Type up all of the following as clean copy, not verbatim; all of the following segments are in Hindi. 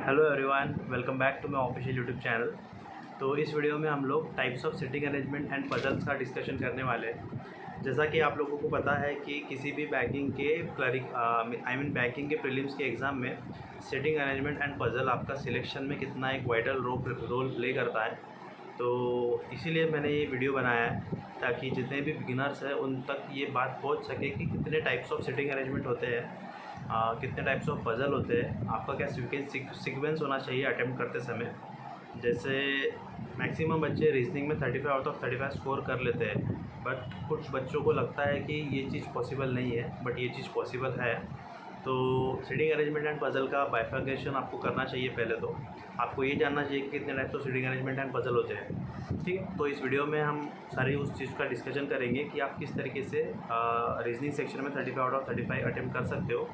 Hello everyone, welcome back to my official YouTube channel. तो इस वीडियो में हम लोग types of sitting arrangement and puzzles का डिस्कशन करने वाले हैं। जैसा कि आप लोगों को पता है कि किसी भी बैंकिंग के बैंकिंग के प्रीलिम्स के एग्ज़ाम में सिटिंग अरेंजमेंट एंड पजल आपका सिलेक्शन में कितना एक वाइटल रोल प्ले करता है। तो इसीलिए मैंने ये वीडियो बनाया है ताकि जितने भी बिगिनर्स हैं उन तक ये बात पहुंच सके कि कितने टाइप्स ऑफ सिटिंग अरेंजमेंट होते हैं, कितने टाइप्स ऑफ पजल होते हैं, आपका क्या सीक्वेंस होना चाहिए अटेम्प्ट करते समय। जैसे मैक्सिमम बच्चे रीजनिंग में 35 आउट ऑफ 35 स्कोर कर लेते हैं, बट कुछ बच्चों को लगता है कि ये चीज़ पॉसिबल नहीं है, बट ये चीज़ पॉसिबल है। तो सीटिंग अरेंजमेंट एंड पजल का बाइफर्केशन आपको करना चाहिए। पहले तो आपको ये जानना चाहिए कि कितने types of seating arrangement and puzzle होते हैं। ठीक है, तो इस वीडियो में हम सारी उस चीज़ का डिस्कशन करेंगे कि आप किस तरीके से रीजनिंग सेक्शन में 35 आउट ऑफ 35 अटेम्प्ट कर सकते हो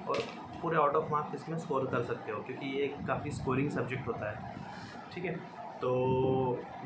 और पूरे आउट ऑफ मार्क्स इसमें स्कोर कर सकते हो, क्योंकि ये काफ़ी स्कोरिंग सब्जेक्ट होता है। ठीक है, तो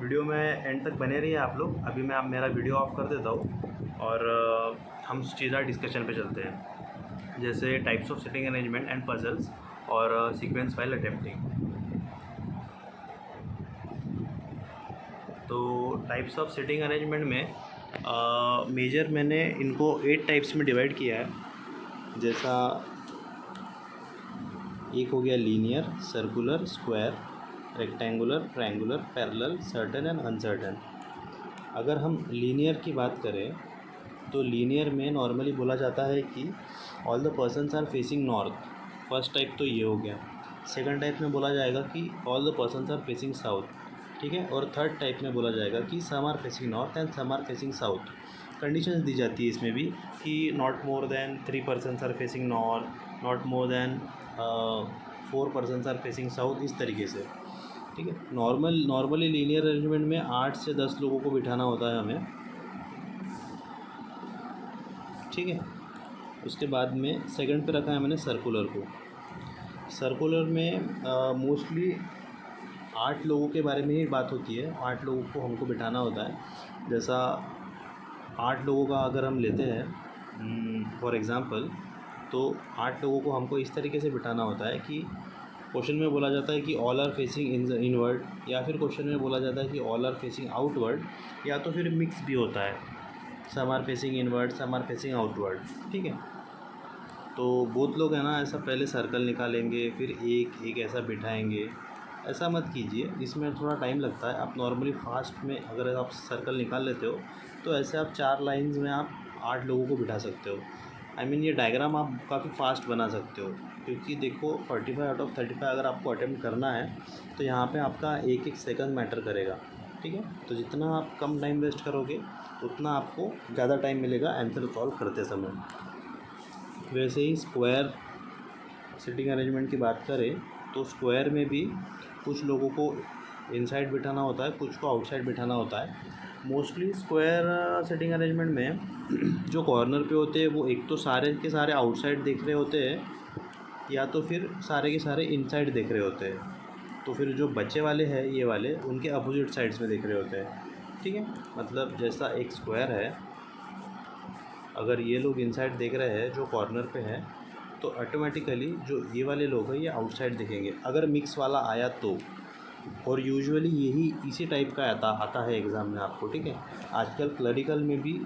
वीडियो में एंड तक बने रहिए आप लोग। अभी मैं मेरा वीडियो ऑफ कर देता हूँ और हम सीधा डिस्कशन पे चलते हैं। जैसे types of sitting arrangement and puzzles और सीक्वेंस फाइल अटेम्प्टिंग। तो टाइप्स ऑफ सिटिंग अरेंजमेंट में मेजर मैंने इनको 8 टाइप्स में डिवाइड किया है। जैसा एक हो गया linear, circular, square, rectangular, triangular, parallel, certain and uncertain. अगर हम लीनियर की बात करें तो लीनियर में नॉर्मली बोला जाता है कि all the persons are facing north. First type तो ये हो गया। सेकंड टाइप में बोला जाएगा कि all the persons are facing south. ठीक है, और थर्ड टाइप में बोला जाएगा कि some are facing north and some are facing south. Conditions दी जाती है इसमें भी कि not more than 3 persons are facing north, not more than 4 persons are facing south, इस तरीके से। ठीक है, नॉर्मली लीनियर अरेंजमेंट में 8 से 10 लोगों को बिठाना होता है हमें। ठीक है, उसके बाद में सेकंड पे रखा है मैंने सर्कुलर को। सर्कुलर में मोस्टली 8 लोगों के बारे में ही बात होती है। 8 लोगों को हमको बिठाना होता है। जैसा 8 लोगों का अगर हम लेते हैं फॉर एग्ज़ाम्पल, तो 8 लोगों को हमको इस तरीके से बिठाना होता है कि क्वेश्चन में बोला जाता है कि ऑल आर फेसिंग इनवर्ड, या फिर क्वेश्चन में बोला जाता है कि ऑल आर फेसिंग आउटवर्ड, या तो फिर मिक्स भी होता है, some are facing inward, some are facing outward. ठीक है, तो बहुत लोग हैं ना, ऐसा पहले सर्कल निकालेंगे फिर एक एक ऐसा बिठाएंगे। ऐसा मत कीजिए, इसमें थोड़ा टाइम लगता है। आप नॉर्मली फास्ट में अगर आप सर्कल निकाल लेते हो तो ऐसे आप 4 लाइंस में आप 8 लोगों को बिठा सकते हो। ये डायग्राम आप काफ़ी फास्ट बना सकते हो, क्योंकि देखो 45 आउट ऑफ 35 अगर आपको अटेम्प्ट करना है तो यहाँ पे आपका एक एक सेकंड मैटर करेगा। ठीक है, तो जितना आप कम टाइम वेस्ट करोगे उतना आपको ज़्यादा टाइम मिलेगा आंसर सॉल्व करते समय। वैसे ही स्क्वायर सिटिंग अरेंजमेंट की बात करें तो स्क्वायर में भी कुछ लोगों को इनसाइड बिठाना होता है, कुछ को आउटसाइड बिठाना होता है। मोस्टली स्क्वायर सिटिंग अरेंजमेंट में जो कॉर्नर पे होते हैं वो एक तो सारे के सारे आउटसाइड देख रहे होते हैं, या तो फिर सारे के सारे इनसाइड देख रहे होते हैं। तो फिर जो बच्चे वाले हैं ये वाले उनके अपोजिट साइड्स में देख रहे होते हैं। ठीक है, मतलब जैसा एक स्क्वायर है, अगर ये लोग इनसाइड देख रहे हैं जो कॉर्नर पे है, तो ऑटोमेटिकली जो ये वाले लोग हैं ये आउटसाइड देखेंगे अगर मिक्स वाला आया तो। और यूजुअली यही इसी टाइप का आता है एग्ज़ाम में आपको। ठीक है, आजकल क्लरिकल में भी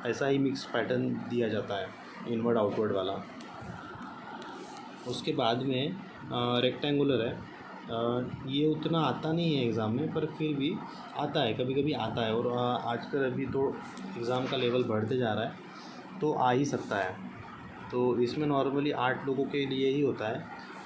ऐसा ही मिक्स पैटर्न दिया जाता है, इनवर्ड आउटवर्ड वाला। उसके बाद में रेक्टेंगुलर है। ये उतना आता नहीं है एग्ज़ाम में, पर फिर भी आता है, कभी कभी आता है। और आजकल अभी तो एग्ज़ाम का लेवल बढ़ते जा रहा है तो आ ही सकता है। तो इसमें नॉर्मली 8 लोगों के लिए ही होता है।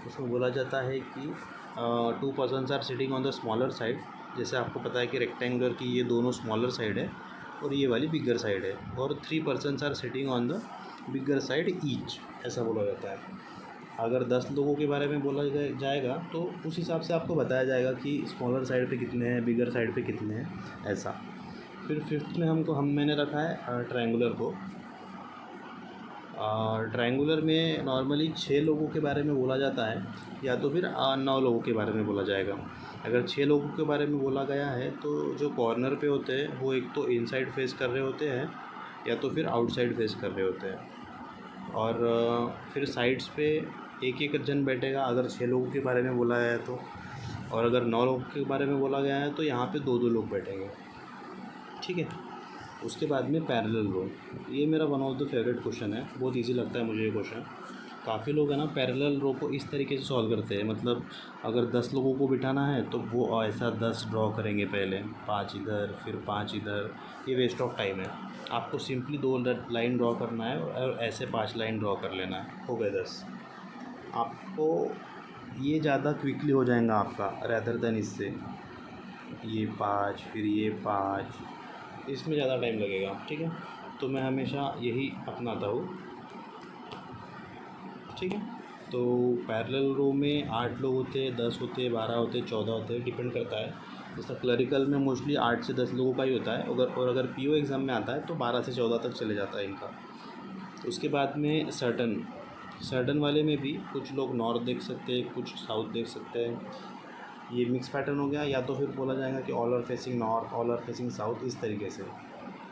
उसमें बोला जाता है कि 2 persons are sitting on the smaller side. जैसे आपको पता है कि रेक्टेंगुलर की ये दोनों स्मॉलर साइड है और ये वाली बिगर साइड है, और 3 persons are sitting on the bigger side each, ऐसा बोला जाता है। अगर 10 लोगों के बारे में बोला जाएगा तो उस हिसाब से आपको बताया जाएगा कि स्मॉलर साइड पे कितने हैं, बिगर साइड पे कितने हैं, ऐसा। फिर फिफ्थ में मैंने रखा है ट्रायंगुलर को। ट्रायंगुलर में नॉर्मली 6 लोगों के बारे में बोला जाता है, या तो फिर 9 लोगों के बारे में बोला जाएगा। अगर 6 लोगों के बारे में बोला गया है तो जो कॉर्नर पे होते हैं वो एक तो इनसाइड फेस कर रहे होते हैं, या तो फिर आउटसाइड फेस कर रहे होते हैं। और फिर साइड्स पे एक एक जन बैठेगा अगर 6 लोगों के बारे में बोला गया है तो, और अगर 9 लोगों के बारे में बोला गया है तो यहाँ पे 2-2 लोग बैठेंगे, ठीक है। उसके बाद में पैरेलल रो, ये मेरा one of the favourite question है, बहुत इजी लगता है मुझे ये क्वेश्चन। काफ़ी लोग है ना पैरेलल रो को इस तरीके से सॉल्व करते हैं, मतलब अगर 10 लोगों को बिठाना है तो वो ऐसा 10 ड्रॉ करेंगे पहले, 5 इधर फिर 5 इधर, ये वेस्ट ऑफ टाइम है। आपको सिंपली 2 लाइन ड्रॉ करना है और ऐसे 5 लाइन ड्रॉ कर लेना है, हो गए 10। आपको ये ज़्यादा क्विकली हो जाएगा आपका रैदर देन इससे, ये 5 फिर ये 5, इसमें ज़्यादा टाइम लगेगा, ठीक है। तो मैं हमेशा यही अपनाता हूँ, ठीक है। तो पैरेलल रो में 8 लोग होते हैं, 10 होते हैं, 12 होते हैं, 14 होते हैं, डिपेंड करता है। जैसा क्लरिकल में मोस्टली 8 से 10 लोगों का ही होता है, अगर पीओ एग्ज़ाम में आता है तो 12 से 14 तक चले जाता है इनका। उसके बाद में सर्टन वाले में भी कुछ लोग नॉर्थ देख सकते हैं, कुछ साउथ देख सकते हैं, ये मिक्स पैटर्न हो गया, या तो फिर बोला जाएगा कि all are facing north, all are facing south, इस तरीके से।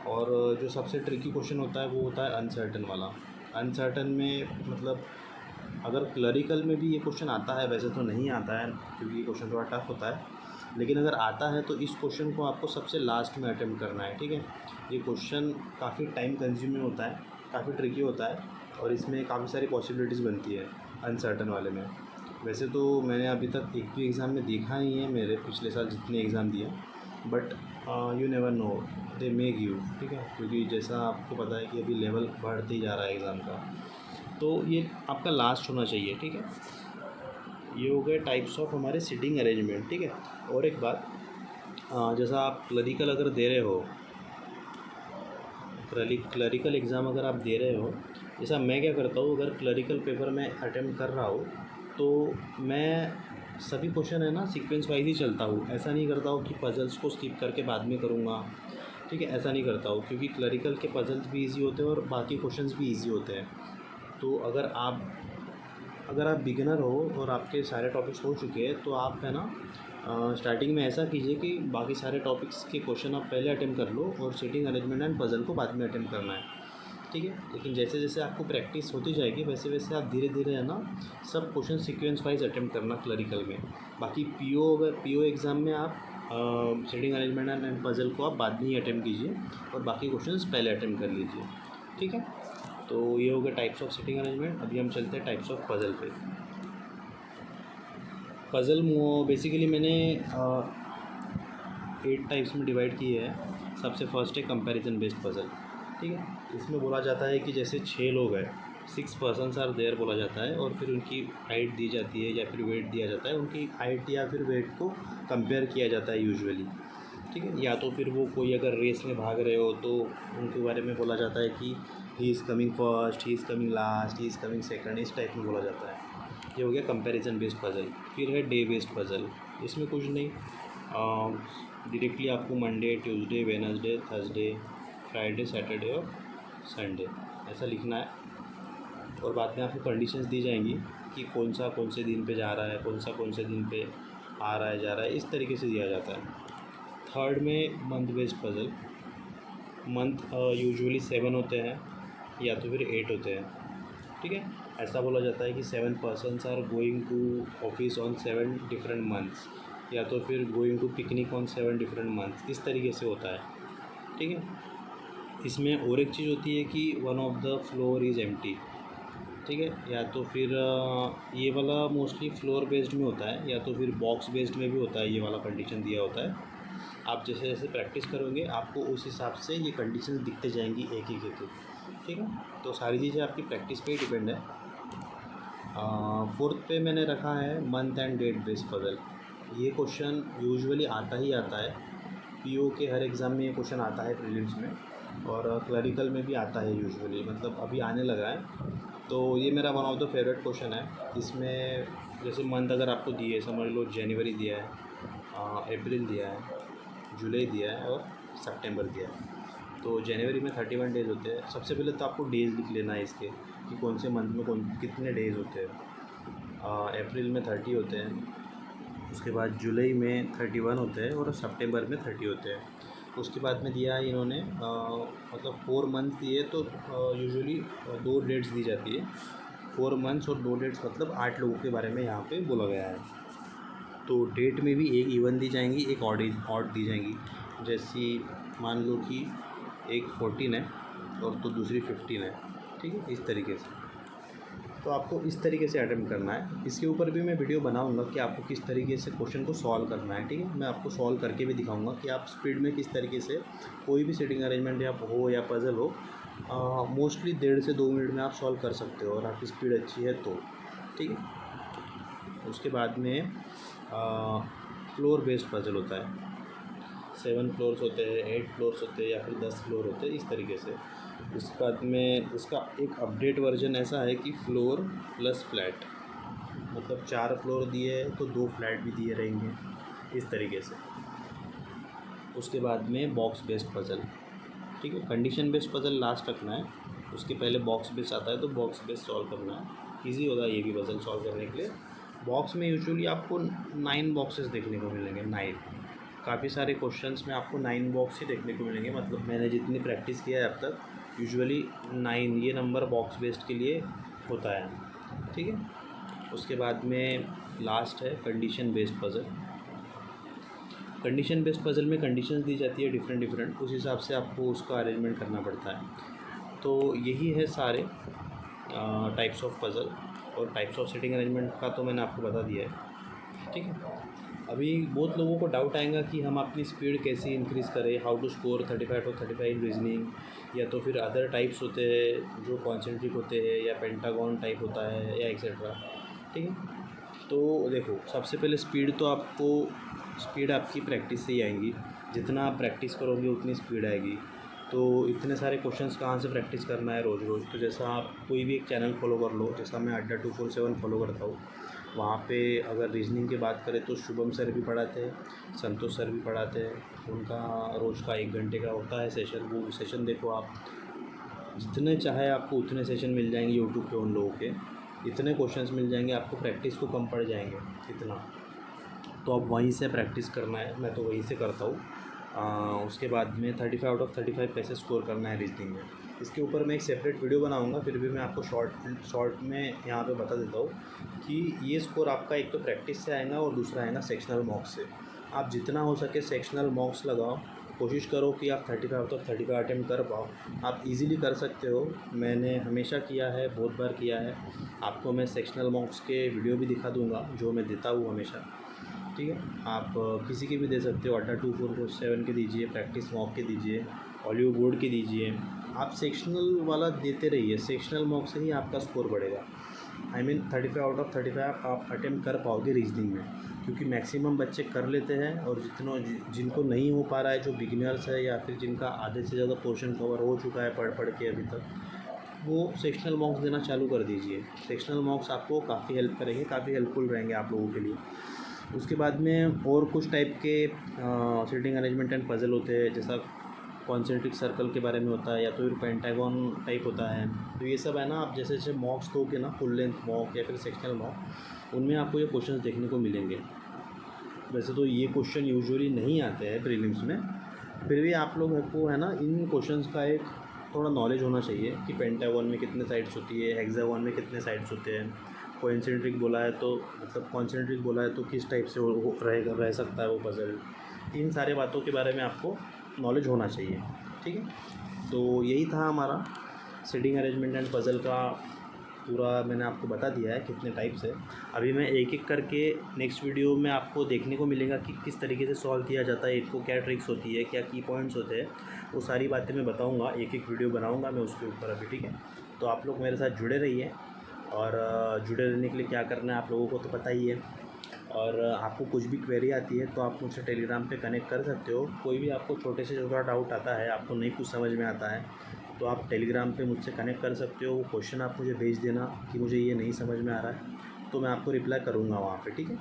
और जो सबसे ट्रिकी क्वेश्चन होता है वो होता है अनसर्टन वाला। अनसर्टन में मतलब अगर क्लरिकल में भी ये क्वेश्चन आता है, वैसे तो नहीं आता है क्योंकि ये क्वेश्चन थोड़ा टफ होता है, लेकिन अगर आता है तो इस क्वेश्चन को आपको सबसे लास्ट में अटेम्प्ट करना है, ठीक है। ये क्वेश्चन काफ़ी टाइम कंज्यूमिंग होता है, काफ़ी ट्रिकी होता है, और इसमें काफ़ी सारी पॉसिबिलिटीज़ बनती है अनसर्टन वाले में। वैसे तो मैंने अभी तक एक भी एग्ज़ाम में देखा नहीं है, मेरे पिछले साल जितने एग्ज़ाम दिए, but you never know, they may give, ठीक है, क्योंकि जैसा आपको पता है कि अभी लेवल बढ़ते ही जा रहा है एग्ज़ाम का, तो ये आपका लास्ट होना चाहिए, ठीक है। ये हो गए टाइप्स ऑफ हमारे सिटिंग अरेंजमेंट, ठीक है। और एक बात, जैसा आप क्लरिकल अगर दे रहे हो, क्लरिकल एग्ज़ाम अगर आप दे रहे हो, जैसा मैं क्या करता हूँ, अगर क्लरिकल पेपर में अटेम्प्ट कर रहा हूँ तो मैं सभी क्वेश्चन है ना सीक्वेंस वाइज ही चलता हूँ, ऐसा नहीं करता हूँ कि पजल्स को स्किप करके बाद में करूँगा, ठीक है, ऐसा नहीं करता हूँ, क्योंकि क्लरिकल के पजल्स भी ईजी होते हैं और बाकी क्वेश्चंस भी ईजी होते हैं। तो अगर आप बिगिनर हो और आपके सारे टॉपिक्स हो चुके हैं तो आप है ना स्टार्टिंग में ऐसा कीजिए कि बाकी सारे टॉपिक्स के क्वेश्चन आप पहले अटेम्प्ट कर लो और सिटिंग अरेंजमेंट एंड पजल को बाद में अटेम्प्ट करना है, ठीक है। लेकिन जैसे जैसे आपको प्रैक्टिस होती जाएगी वैसे वैसे आप धीरे धीरे है ना सब क्वेश्चन सीक्वेंस वाइज अटेम्प्ट करना क्लरिकल में। बाकी अगर पीओ एग्ज़ाम में आप सिटिंग अरेंजमेंट एंड पजल को आप बाद में ही अटेम्प्ट कीजिए और बाकी क्वेश्चंस पहले अटेम्प्ट कर लीजिए, ठीक है। तो ये हो गया टाइप्स ऑफ सिटिंग अरेंजमेंट। अभी हम चलते हैं टाइप्स ऑफ पजल पे। पजल बेसिकली मैंने 8 टाइप्स में डिवाइड किए हैं। सबसे फर्स्ट है कंपैरिजन बेस्ड पजल, ठीक है। इसमें बोला जाता है कि जैसे 6 लोग हैं, 6 पर्सन्स आर देयर बोला जाता है, और फिर उनकी हाइट दी जाती है या फिर वेट दिया जाता है, उनकी हाइट या फिर वेट को कंपेयर किया जाता है यूजुअली, ठीक है। या तो फिर वो कोई अगर रेस में भाग रहे हो तो उनके बारे में बोला जाता है कि he is coming first, he is coming last, he is coming second, इस टाइप में बोला जाता है। ये हो गया कंपैरिजन बेस्ड पजल। फिर है डे बेस्ड पजल। इसमें कुछ नहीं, डायरेक्टली आपको Monday, Tuesday, Wednesday, Thursday, Friday, Saturday और संडे ऐसा लिखना है, और बाद में आपको कंडीशंस दी जाएंगी कि कौन से दिन पे जा रहा है, कौन से दिन पे आ रहा है जा रहा है, इस तरीके से दिया जाता है। थर्ड में month based puzzle. Month usually 7 होते हैं या तो फिर 8 होते हैं, ठीक है। ऐसा बोला जाता है कि 7 persons are going to office on 7 different months, या तो फिर going to picnic on 7 different months, इस तरीके से होता है, ठीक है। इसमें और एक चीज़ होती है कि one of the floor is empty, ठीक है। या तो फिर ये वाला मोस्टली फ्लोर बेस्ड में होता है, या तो फिर बॉक्स बेस्ड में भी होता है, ये वाला कंडीशन दिया होता है। आप जैसे जैसे प्रैक्टिस करोगे आपको उस हिसाब से ये कंडीशन दिखते जाएंगी एक एक, ठीक है। तो सारी चीज़ें आपकी प्रैक्टिस पे ही डिपेंड है। फोर्थ पे मैंने रखा है month and date based puzzle. ये क्वेश्चन यूजुअली आता ही आता है, पीओ के हर एग्ज़ाम में ये क्वेश्चन आता है प्रीलिम्स में, और क्लरिकल में भी आता है यूजुअली, मतलब अभी आने लगा है। तो ये मेरा one of the favourite question है। इसमें जैसे मंथ अगर आपको दिए, समझ लो जनवरी दिया है, अप्रैल दिया है, जुलाई दिया है और सितंबर दिया है। तो जनवरी में 31 डेज़ होते हैं। सबसे पहले तो आपको डेज़ लिख लेना है इसके कि कौन से मंथ में कितने डेज़ होते हैं। अप्रैल में 30 होते हैं, उसके बाद जुलाई में 31 होते हैं और सितंबर में 30 होते हैं। उसके बाद में दिया है इन्होंने मतलब 4 मंथ दिए, तो यूजुअली 2 डेट्स दी जाती है, 4 मंथ्स और 2 डेट्स मतलब 8 लोगों के बारे में यहाँ पे बोला गया है। तो डेट में भी एक इवन दी जाएंगी, एक ऑड दी जाएंगी। जैसी मान लो कि एक 14 है और तो दूसरी 15 है, ठीक है, इस तरीके से। तो आपको इस तरीके से अटेम्प्ट करना है। इसके ऊपर भी मैं वीडियो बनाऊंगा कि आपको किस तरीके से क्वेश्चन को सॉल्व करना है, ठीक है। मैं आपको सॉल्व करके भी दिखाऊंगा कि आप स्पीड में किस तरीके से कोई भी सीटिंग अरेंजमेंट या हो या पज़ल हो, मोस्टली 1.5 से 2 मिनट में आप सॉल्व कर सकते हो, और आपकी स्पीड अच्छी है तो, ठीक है। उसके बाद में फ्लोर बेस्ड पज़ल होता है। 7 फ्लोर्स होते हैं, 8 फ्लोर्स होते हैं या फिर 10 फ्लोर होते हैं, इस तरीके से। उसके बाद में इसका एक अपडेट वर्जन ऐसा है कि फ्लोर प्लस फ्लैट, मतलब 4 फ्लोर दिए तो 2 फ्लैट भी दिए रहेंगे, इस तरीके से। उसके बाद में बॉक्स बेस्ड पज़ल, ठीक है। कंडीशन बेस्ड पज़ल लास्ट रखना है, उसके पहले बॉक्स बेस्ड आता है तो बॉक्स बेस्ड सॉल्व करना है। ईजी होता है ये भी पज़ल सॉल्व करने के लिए। बॉक्स में यूजुअली आपको 9 बॉक्सेस देखने को मिलेंगे, 9। काफ़ी सारे क्वेश्चंस में आपको 9 बॉक्स ही देखने को मिलेंगे, मतलब मैंने जितनी प्रैक्टिस किया है अब तक, यूजुअली 9 ये नंबर बॉक्स बेस्ड के लिए होता है, ठीक है। उसके बाद में लास्ट है condition based puzzle. Condition based puzzle में कंडीशंस दी जाती है डिफरेंट, उस हिसाब से आपको उसका अरेंजमेंट करना पड़ता है। तो यही है सारे टाइप्स ऑफ पज़ल, और टाइप्स ऑफ सेटिंग अरेंजमेंट का तो मैंने आपको बता दिया है, ठीक है। अभी बहुत लोगों को डाउट आएगा कि हम अपनी स्पीड कैसे इंक्रीज़ करें, हाउ टू स्कोर 35 और 35 रीजनिंग, या तो फिर अदर टाइप्स होते हैं जो कॉन्सेंट्रिक होते हैं, या पेंटागन टाइप होता है, या एक्सेट्रा, ठीक है। तो देखो, सबसे पहले स्पीड आपकी प्रैक्टिस से ही आएंगी। जितना आप प्रैक्टिस करोगे उतनी स्पीड आएगी। तो इतने सारे क्वेश्चंस कहाँ से प्रैक्टिस करना है रोज़ रोज़, तो जैसा आप कोई भी एक चैनल फॉलो कर लो, जैसा मैं अड्डा 247 फॉलो करता हूँ। वहाँ पे अगर रीजनिंग की बात करें तो शुभम सर भी पढ़ाते हैं, संतोष सर भी पढ़ाते हैं। उनका रोज़ का 1 घंटे का होता है सेशन, वो सेशन देखो आप। जितने चाहे आपको उतने सेशन मिल जाएंगे यूट्यूब पे उन लोगों के, इतने क्वेश्चंस मिल जाएंगे आपको, प्रैक्टिस को कम पड़ जाएंगे इतना। तो अब वहीं से प्रैक्टिस करना है, मैं तो वहीं से करता हूँ। उसके बाद में 35 आउट ऑफ 35 कैसे स्कोर करना है रीजनिंग में, इसके ऊपर मैं एक सेपरेट वीडियो बनाऊंगा। फिर भी मैं आपको शॉर्ट में यहाँ पे बता देता हूँ कि ये स्कोर आपका एक तो प्रैक्टिस से आएगा और दूसरा आएगा सेक्शनल मॉक्स से। आप जितना हो सके सेक्शनल मॉक्स लगाओ, कोशिश करो कि आप 35 आउट ऑफ 35 अटैम्प्ट कर पाओ। आप इजीली कर सकते हो, मैंने हमेशा किया है, बहुत बार किया है। आपको मैं सेक्शनल मॉक्स के वीडियो भी दिखा दूँगा जो मैं देता हूँ हमेशा, ठीक है। आप किसी के भी दे सकते हो, अड्डा 247 के दीजिए, प्रैक्टिस मॉक के दीजिए, ऑलियो बोर्ड के दीजिए। आप सेक्शनल वाला देते रहिए, सेक्शनल मॉक से ही आपका स्कोर बढ़ेगा। I mean 35 आउट ऑफ 35 आप अटेम्प्ट कर पाओगे रीजनिंग में, क्योंकि मैक्सिमम बच्चे कर लेते हैं। और जिनको नहीं हो पा रहा है, जो बिगिनर्स है या फिर जिनका आधे से ज़्यादा पोर्शन कवर हो चुका है पढ़ के अभी तक, वो सेक्शनल मॉक्स देना चालू कर दीजिए। सेक्शनल मॉक्स आपको काफ़ी हेल्प करेंगे, काफ़ी हेल्पफुल रहेंगे आप लोगों के लिए। उसके बाद में और कुछ टाइप के सीटिंग अरेंजमेंट एंड पज़ल होते हैं, जैसा कॉन्सेंट्रिक सर्कल के बारे में होता है, या तो फिर पेंटागन टाइप होता है। तो ये सब है ना, आप जैसे जैसे मॉक्स दोगे ना, फुल लेंथ मॉक या फिर सेक्शनल मॉक, उनमें आपको ये क्वेश्चंस देखने को मिलेंगे। वैसे तो ये क्वेश्चन यूजुअली नहीं आते हैं प्रीलिम्स में, फिर भी आप लोगों को है ना इन क्वेश्चंस का एक थोड़ा नॉलेज होना चाहिए कि पेंटागन में कितने साइड्स होती है, हेक्सागन में कितने साइड्स होते हैं, कॉन्सेंट्रिक बोला है तो मतलब कॉन्सेंट्रिक बोला है तो किस टाइप से रह सकता है वो पज़ल। इन सारे बातों के बारे में आपको नॉलेज होना चाहिए, ठीक है। तो यही था हमारा सीटिंग अरेंजमेंट एंड पज़ल का पूरा, मैंने आपको बता दिया है कितने टाइप्स है। अभी मैं एक एक करके नेक्स्ट वीडियो में आपको देखने को मिलेगा कि किस तरीके से सॉल्व किया जाता है, इसको क्या ट्रिक्स होती है, क्या की पॉइंट्स होते हैं, वो सारी बातें मैं बताऊंगा। एक एक वीडियो बनाऊंगा मैं उसके ऊपर अभी, ठीक है। तो आप लोग मेरे साथ जुड़े रहिए, और जुड़े रहने के लिए क्या करना है आप लोगों को तो पता ही है। और आपको कुछ भी क्वेरी आती है तो आप मुझसे टेलीग्राम पे कनेक्ट कर सकते हो। कोई भी आपको छोटे से छोटा डाउट आता है, आपको नहीं कुछ समझ में आता है, तो आप टेलीग्राम पे मुझसे कनेक्ट कर सकते हो। वो क्वेश्चन आप मुझे भेज देना कि मुझे ये नहीं समझ में आ रहा है, तो मैं आपको रिप्लाई करूँगा वहाँ पे, ठीक है।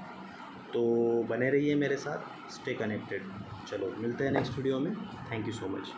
तो बने रहिए मेरे साथ, स्टे कनेक्टेड। चलो मिलते हैं नेक्स्ट वीडियो में। Thank you so much.